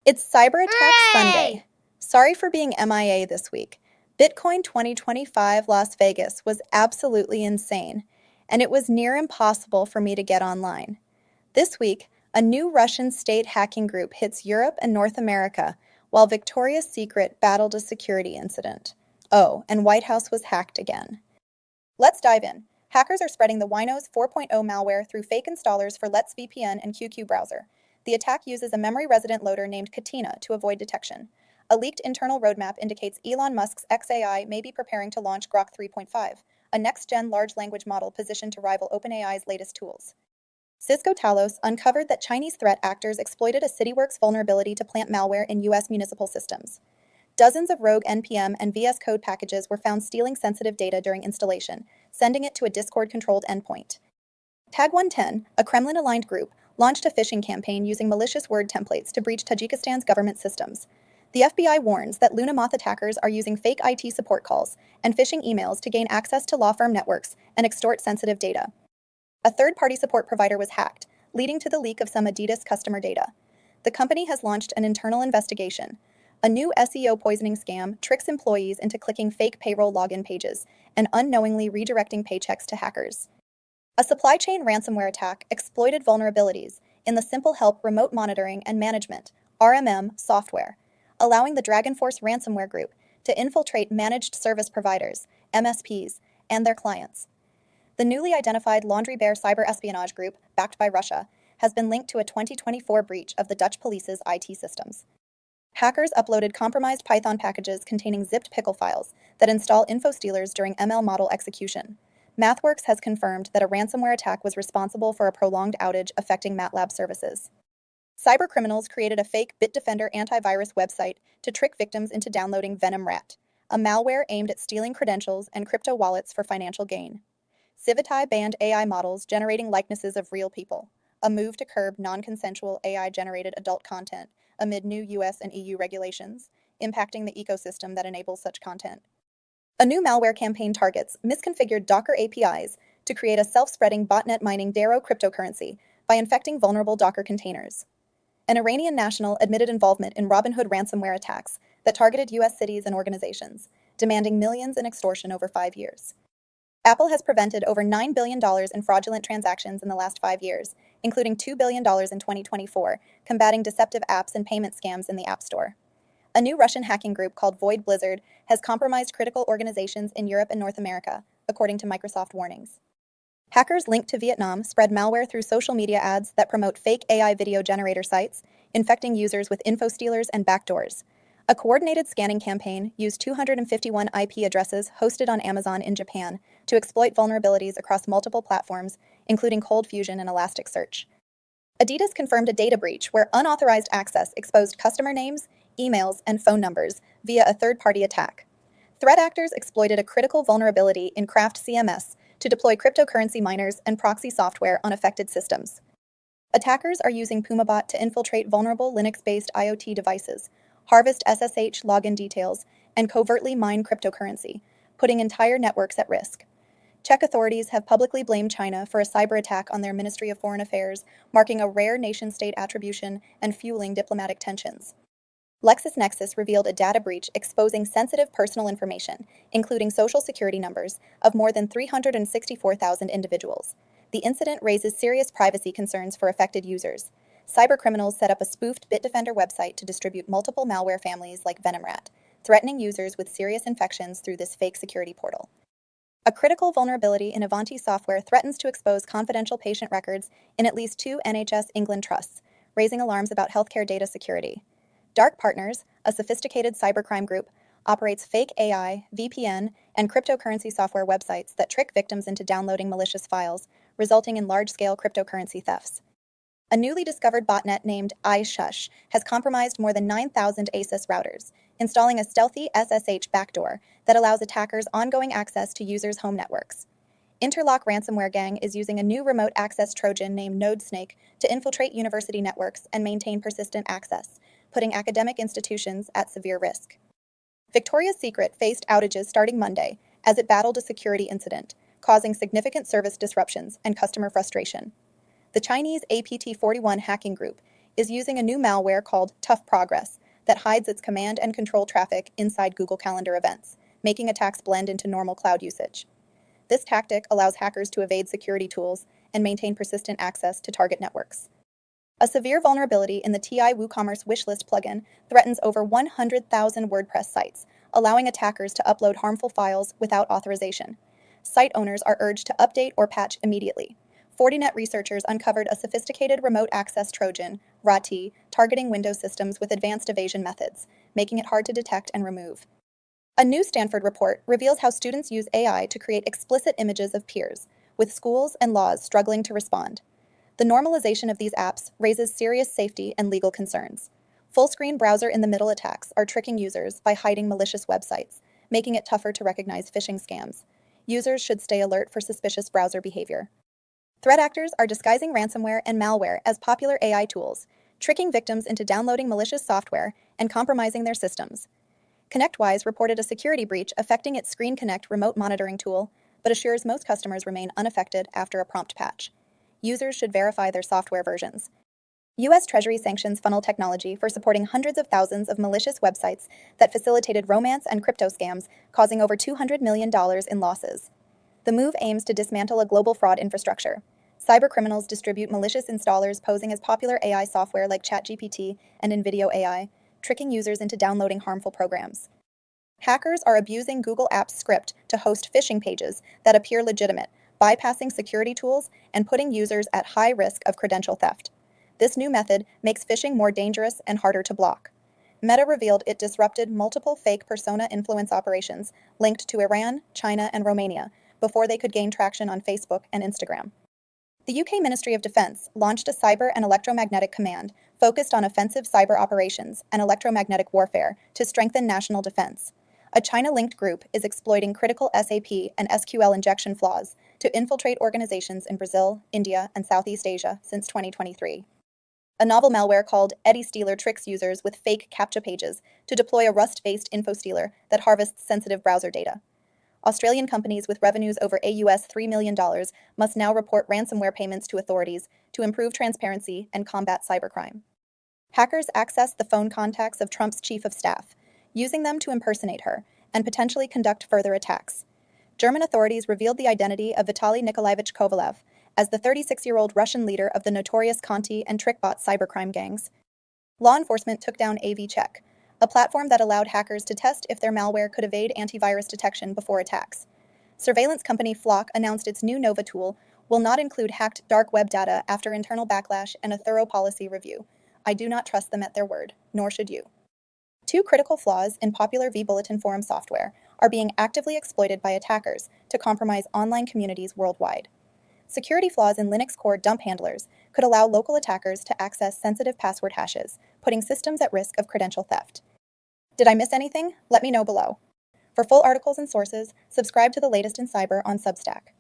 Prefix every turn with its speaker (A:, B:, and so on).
A: It's Cyber Attack
B: Hooray!
A: Sunday. Sorry for being MIA this week. Bitcoin 2025 Las Vegas was absolutely insane, and it was near impossible for me to get online. This week, a new Russian state hacking group hits Europe and North America, while Victoria's Secret battled a security incident. Oh, and White House was hacked again. Let's dive in. Hackers are spreading the Winos 4.0 malware through fake installers for Let's VPN and QQ browser. The attack uses a memory resident loader named Katina to avoid detection. A leaked internal roadmap indicates Elon Musk's XAI may be preparing to launch Grok 3.5, a next-gen large language model positioned to rival OpenAI's latest tools. Cisco Talos uncovered that Chinese threat actors exploited a CityWorks vulnerability to plant malware in U.S. municipal systems. Dozens of rogue NPM and VS Code packages were found stealing sensitive data during installation, sending it to a Discord-controlled endpoint. Tag 110, a Kremlin-aligned group, launched a phishing campaign using malicious word templates to breach Tajikistan's government systems. The FBI warns that Lunamoth attackers are using fake IT support calls and phishing emails to gain access to law firm networks and extort sensitive data. A third-party support provider was hacked, leading to the leak of some Adidas customer data. The company has launched an internal investigation. A new SEO poisoning scam tricks employees into clicking fake payroll login pages and unknowingly redirecting paychecks to hackers. A supply chain ransomware attack exploited vulnerabilities in the Simple Help remote monitoring and management (RMM) software, allowing the Dragonforce ransomware group to infiltrate managed service providers (MSPs) and their clients. The newly identified Laundry Bear cyber espionage group, backed by Russia, has been linked to a 2024 breach of the Dutch police's IT systems. Hackers uploaded compromised Python packages containing zipped pickle files that install info stealers during ML model execution. MathWorks has confirmed that a ransomware attack was responsible for a prolonged outage affecting MATLAB services. Cybercriminals created a fake Bitdefender antivirus website to trick victims into downloading Venom Rat, a malware aimed at stealing credentials and crypto wallets for financial gain. Civitai banned AI models generating likenesses of real people, a move to curb non-consensual AI-generated adult content amid new US and EU regulations, impacting the ecosystem that enables such content. A new malware campaign targets misconfigured Docker APIs to create a self-spreading botnet mining Darrow cryptocurrency by infecting vulnerable Docker containers. An Iranian national admitted involvement in Robinhood ransomware attacks that targeted US cities and organizations, demanding millions in extortion over 5 years. Apple has prevented over $9 billion in fraudulent transactions in the last 5 years, including $2 billion in 2024, combating deceptive apps and payment scams in the App Store. A new Russian hacking group called Void Blizzard has compromised critical organizations in Europe and North America, according to Microsoft warnings. Hackers linked to Vietnam spread malware through social media ads that promote fake AI video generator sites, infecting users with info stealers and backdoors. A coordinated scanning campaign used 251 IP addresses hosted on Amazon in Japan to exploit vulnerabilities across multiple platforms, including Cold Fusion and Elasticsearch. Adidas confirmed a data breach where unauthorized access exposed customer names, emails, and phone numbers via a third-party attack. Threat actors exploited a critical vulnerability in Craft CMS to deploy cryptocurrency miners and proxy software on affected systems. Attackers are using PumaBot to infiltrate vulnerable Linux-based IoT devices, harvest SSH login details, and covertly mine cryptocurrency, putting entire networks at risk. Czech authorities have publicly blamed China for a cyber attack on their Ministry of Foreign Affairs, marking a rare nation-state attribution and fueling diplomatic tensions. LexisNexis revealed a data breach exposing sensitive personal information, including social security numbers, of more than 364,000 individuals. The incident raises serious privacy concerns for affected users. Cybercriminals set up a spoofed Bitdefender website to distribute multiple malware families like VenomRat, threatening users with serious infections through this fake security portal. A critical vulnerability in Avanti software threatens to expose confidential patient records in at least 2 NHS England trusts, raising alarms about healthcare data security. Dark Partners, a sophisticated cybercrime group, operates fake AI, VPN, and cryptocurrency software websites that trick victims into downloading malicious files, resulting in large-scale cryptocurrency thefts. A newly discovered botnet named iShush has compromised more than 9,000 ASUS routers, installing a stealthy SSH backdoor that allows attackers ongoing access to users' home networks. Interlock Ransomware Gang is using a new remote access Trojan named NodeSnake to infiltrate university networks and maintain persistent access, putting academic institutions at severe risk. Victoria's Secret faced outages starting Monday as it battled a security incident, causing significant service disruptions and customer frustration. The Chinese APT-41 hacking group is using a new malware called Tough Progress that hides its command and control traffic inside Google Calendar events, making attacks blend into normal cloud usage. This tactic allows hackers to evade security tools and maintain persistent access to target networks. A severe vulnerability in the TI WooCommerce wishlist plugin threatens over 100,000 WordPress sites, allowing attackers to upload harmful files without authorization. Site owners are urged to update or patch immediately. Fortinet researchers uncovered a sophisticated remote access Trojan, RAT, targeting Windows systems with advanced evasion methods, making it hard to detect and remove. A new Stanford report reveals how students use AI to create explicit images of peers, with schools and laws struggling to respond. The normalization of these apps raises serious safety and legal concerns. Full-screen browser in the middle attacks are tricking users by hiding malicious websites, making it tougher to recognize phishing scams. Users should stay alert for suspicious browser behavior. Threat actors are disguising ransomware and malware as popular AI tools, tricking victims into downloading malicious software and compromising their systems. ConnectWise reported a security breach affecting its Screen Connect remote monitoring tool, but assures most customers remain unaffected after a prompt patch. Users should verify their software versions. U.S. Treasury sanctions funnel technology for supporting hundreds of thousands of malicious websites that facilitated romance and crypto scams, causing over $200 million in losses. The move aims to dismantle a global fraud infrastructure. Cybercriminals distribute malicious installers posing as popular AI software like ChatGPT and NVIDIA AI, tricking users into downloading harmful programs. Hackers are abusing Google Apps script to host phishing pages that appear legitimate, bypassing security tools and putting users at high risk of credential theft. This new method makes phishing more dangerous and harder to block. Meta revealed it disrupted multiple fake persona influence operations linked to Iran, China, and Romania before they could gain traction on Facebook and Instagram. The UK Ministry of Defence launched a cyber and electromagnetic command focused on offensive cyber operations and electromagnetic warfare to strengthen national defense. A China-linked group is exploiting critical SAP and SQL injection flaws to infiltrate organizations in Brazil, India, and Southeast Asia since 2023. A novel malware called Eddie Stealer tricks users with fake CAPTCHA pages to deploy a Rust-based info stealer that harvests sensitive browser data. Australian companies with revenues over AUS $3 million must now report ransomware payments to authorities to improve transparency and combat cybercrime. Hackers access the phone contacts of Trump's chief of staff, using them to impersonate her and potentially conduct further attacks. German authorities revealed the identity of Vitaly Nikolaevich Kovalev as the 36-year-old Russian leader of the notorious Conti and TrickBot cybercrime gangs. Law enforcement took down AV-Check, a platform that allowed hackers to test if their malware could evade antivirus detection before attacks. Surveillance company Flock announced its new Nova tool will not include hacked dark web data after internal backlash and a thorough policy review. I do not trust them at their word, nor should you. Two critical flaws in popular vBulletin forum software are being actively exploited by attackers to compromise online communities worldwide. Security flaws in Linux core dump handlers could allow local attackers to access sensitive password hashes, putting systems at risk of credential theft. Did I miss anything? Let me know below. For full articles and sources, subscribe to the latest in cyber on Substack.